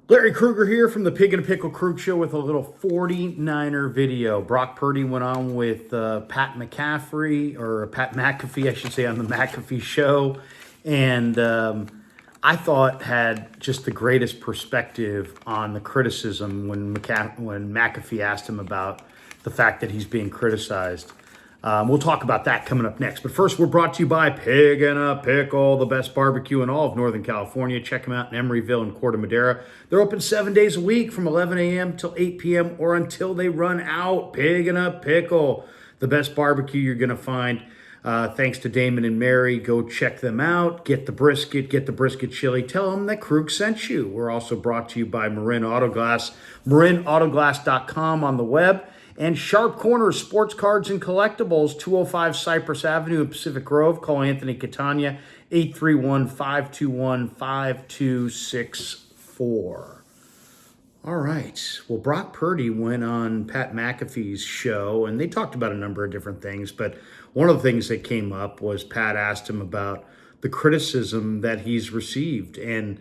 Larry Krueger here from the Pig and a Pickle Krug Show with a little 49er video. Brock Purdy went on with Pat McAfee, I should say, on the McAfee show. And I thought had just the greatest perspective on the criticism when McAfee asked him about the fact that he's being criticized. We'll talk about that coming up next. But first, we're brought to you by Pig and a Pickle, the best barbecue in all of Northern California. Check them out in Emeryville and Corte Madera. They're open 7 days a week from 11 a.m. till 8 p.m. or until they run out. Pig and a Pickle, the best barbecue you're going to find. Thanks to Damon and Mary. Go check them out. Get the brisket chili. Tell them that Krug sent you. We're also brought to you by Marin Autoglass, marinautoglass.com on the web. And Sharp Corners, Sports Cards and Collectibles, 205 Cypress Avenue in Pacific Grove. Call Anthony Catania, 831-521-5264. All right. Well, Brock Purdy went on Pat McAfee's show, and they talked about a number of different things. But one of the things that came up was Pat asked him about the criticism that he's received. And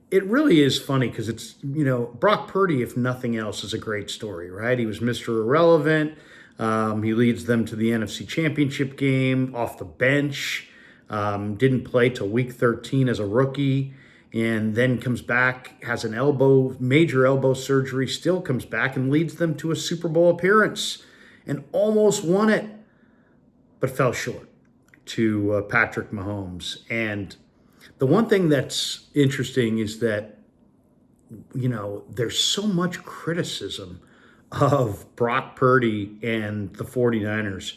it really is funny because it's, Brock Purdy, if nothing else, is a great story, right? He was Mr. Irrelevant. He leads them to the NFC Championship game off the bench. Didn't play till week 13 as a rookie, and then comes back, has an major elbow surgery, still comes back and leads them to a Super Bowl appearance and almost won it, but fell short to Patrick Mahomes. And the one thing that's interesting is that, there's so much criticism of Brock Purdy and the 49ers.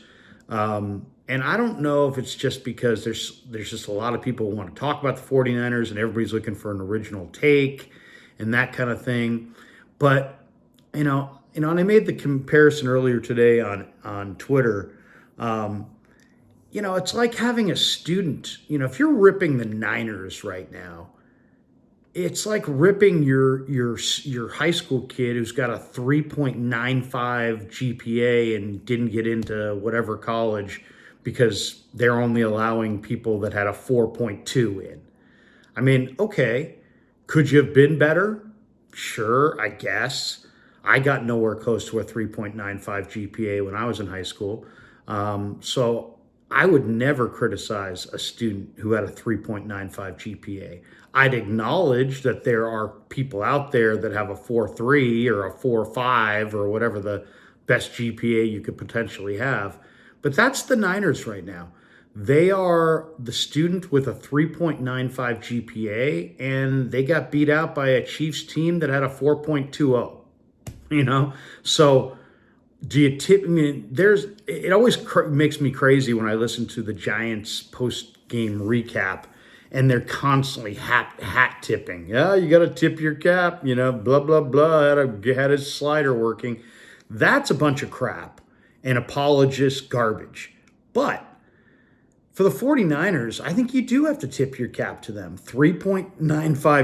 And I don't know if it's just because there's just a lot of people who want to talk about the 49ers and everybody's looking for an original take and that kind of thing. But, and I made the comparison earlier today on Twitter. It's like having a student, if you're ripping the Niners right now, it's like ripping your high school kid who's got a 3.95 GPA and didn't get into whatever college because they're only allowing people that had a 4.2 in. I mean, okay, could you have been better? Sure, I guess. I got nowhere close to a 3.95 GPA when I was in high school. So I would never criticize a student who had a 3.95 GPA. I'd acknowledge that there are people out there that have a 4.3 or a 4.5 or whatever the best GPA you could potentially have. But that's the Niners right now. They are the student with a 3.95 GPA, and they got beat out by a Chiefs team that had a 4.20. So do you tip? I mean, it always makes me crazy when I listen to the Giants post-game recap, and they're constantly hat tipping. Yeah, you got to tip your cap. Blah blah blah. Had his slider working. That's a bunch of crap and apologist garbage. But for the 49ers, I think you do have to tip your cap to them. 3.95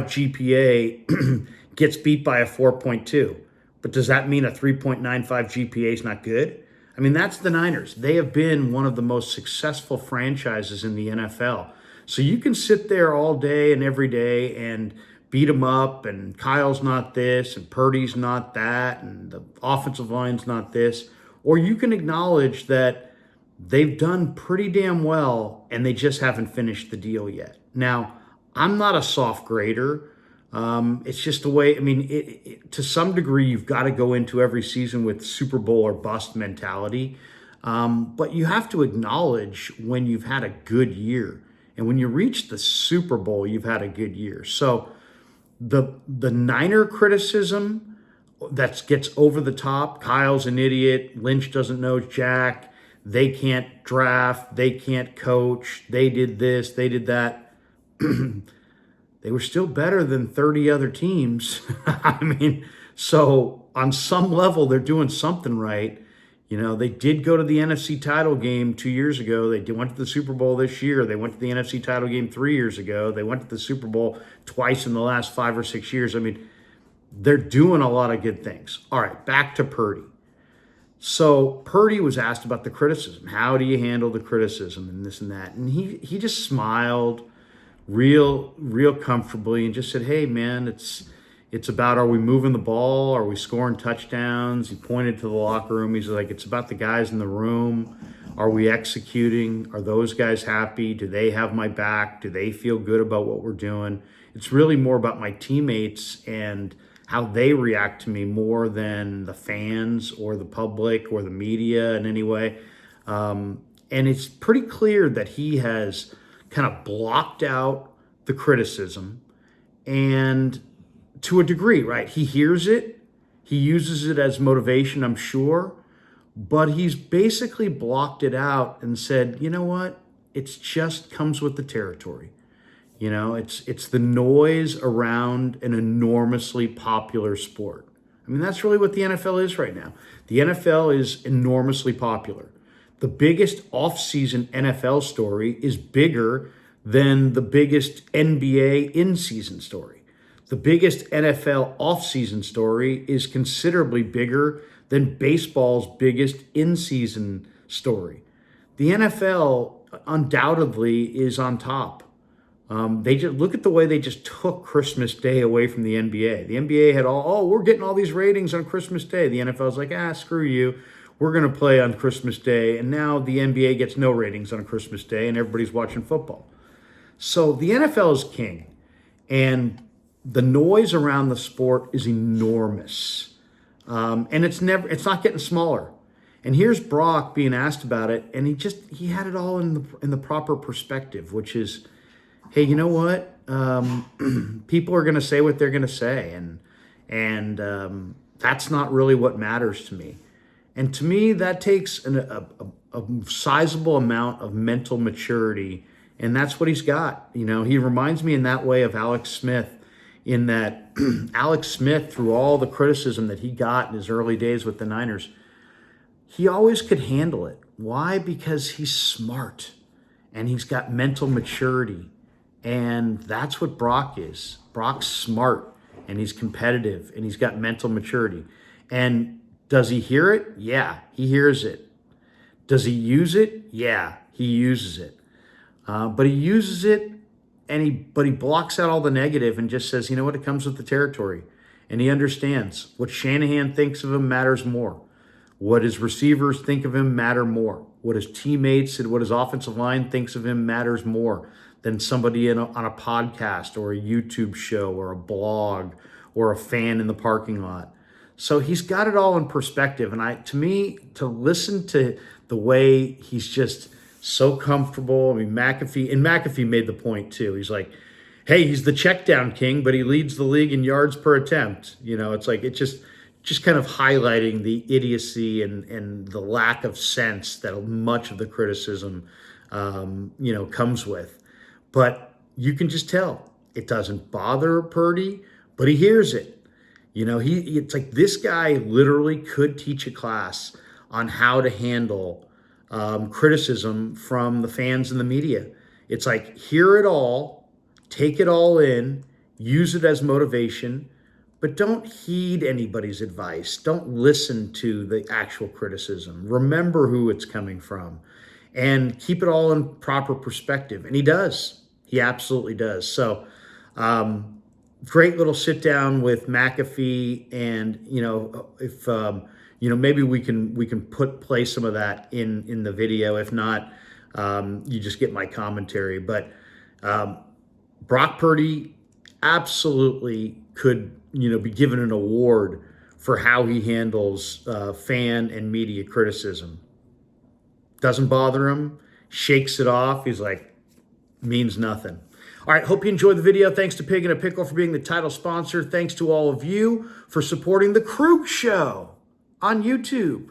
GPA gets beat by a 4.2. But does that mean a 3.95 GPA is not good? I mean, that's the Niners. They have been one of the most successful franchises in the NFL. So you can sit there all day and every day and beat them up, and Kyle's not this, and Purdy's not that, and the offensive line's not this. Or you can acknowledge that they've done pretty damn well, and they just haven't finished the deal yet. Now, I'm not a soft grader. It's just the way, to some degree, you've got to go into every season with Super Bowl or bust mentality. But you have to acknowledge when you've had a good year. And when you reach the Super Bowl, you've had a good year. So the Niner criticism that gets over the top, Kyle's an idiot, Lynch doesn't know Jack, they can't draft, they can't coach, they did this, they did that. They were still better than 30 other teams. So on some level, they're doing something right. They did go to the NFC title game 2 years ago. They went to the Super Bowl this year. They went to the NFC title game 3 years ago. They went to the Super Bowl twice in the last 5 or 6 years. They're doing a lot of good things. All right, back to Purdy. So Purdy was asked about the criticism. How do you handle the criticism and this and that? And he just smiled real comfortably and just said, hey, man, it's It's about, are we moving the ball? Are we scoring touchdowns? He pointed to the locker room. He's like, it's about the guys in the room. Are we executing? Are those guys happy? Do they have my back? Do they feel good about what we're doing? It's really more about my teammates and how they react to me more than the fans or the public or the media in any way. And it's pretty clear that he has kind of blocked out the criticism, and to a degree, right? He hears it, he uses it as motivation, I'm sure, but he's basically blocked it out and said, you know what? It's just comes with the territory. You know, it's the noise around an enormously popular sport. I mean, that's really what the NFL is right now. The NFL is enormously popular. The biggest off-season NFL story is bigger than the biggest NBA in-season story. The biggest NFL off-season story is considerably bigger than baseball's biggest in-season story. The NFL undoubtedly is on top. They just look at the way they just took Christmas Day away from the NBA. The NBA had we're getting all these ratings on Christmas Day. The NFL's like, screw you. We're going to play on Christmas Day. And now the NBA gets no ratings on Christmas Day and everybody's watching football. So the NFL is king. And the noise around the sport is enormous. And it's not getting smaller. And here's Brock being asked about it, and he had it all in the proper perspective, which is, hey, you know what? People are going to say what they're going to say, and that's not really what matters to me. And to me, that takes a sizable amount of mental maturity, and that's what he's got. You know, he reminds me in that way of Alex Smith, in that Alex Smith, through all the criticism that he got in his early days with the Niners, he always could handle it. Why? Because he's smart, and he's got mental maturity. And that's what Brock is. Brock's smart, and he's competitive, and he's got mental maturity. And does he hear it? Yeah, he hears it. Does he use it? Yeah, he uses it. But he uses it, but he blocks out all the negative and just says, you know what, it comes with the territory. And he understands what Shanahan thinks of him matters more. What his receivers think of him matter more. What his teammates and what his offensive line thinks of him matters more than somebody on a podcast or a YouTube show or a blog or a fan in the parking lot. So he's got it all in perspective. And to me, to listen to the way he's just so comfortable. I mean, McAfee made the point too. He's like, hey, he's the check down king, but he leads the league in yards per attempt. You know, it's like, it's just kind of highlighting the idiocy and the lack of sense that much of the criticism, comes with. But you can just tell it doesn't bother Purdy, but he hears it. You know, it's like this guy literally could teach a class on how to handle criticism from the fans and the media. It's like, hear it all, take it all in, use it as motivation, but don't heed anybody's advice. Don't listen to the actual criticism. Remember who it's coming from and keep it all in proper perspective. And he does. He absolutely does. So, great little sit down with McAfee, and if maybe we can play some of that in the video. If not, you just get my commentary. But Brock Purdy absolutely could be given an award for how he handles fan and media criticism. Doesn't bother him, shakes it off. He's like, means nothing. All right, hope you enjoyed the video. Thanks to Pig and a Pickle for being the title sponsor. Thanks to all of you for supporting The Krug Show on YouTube.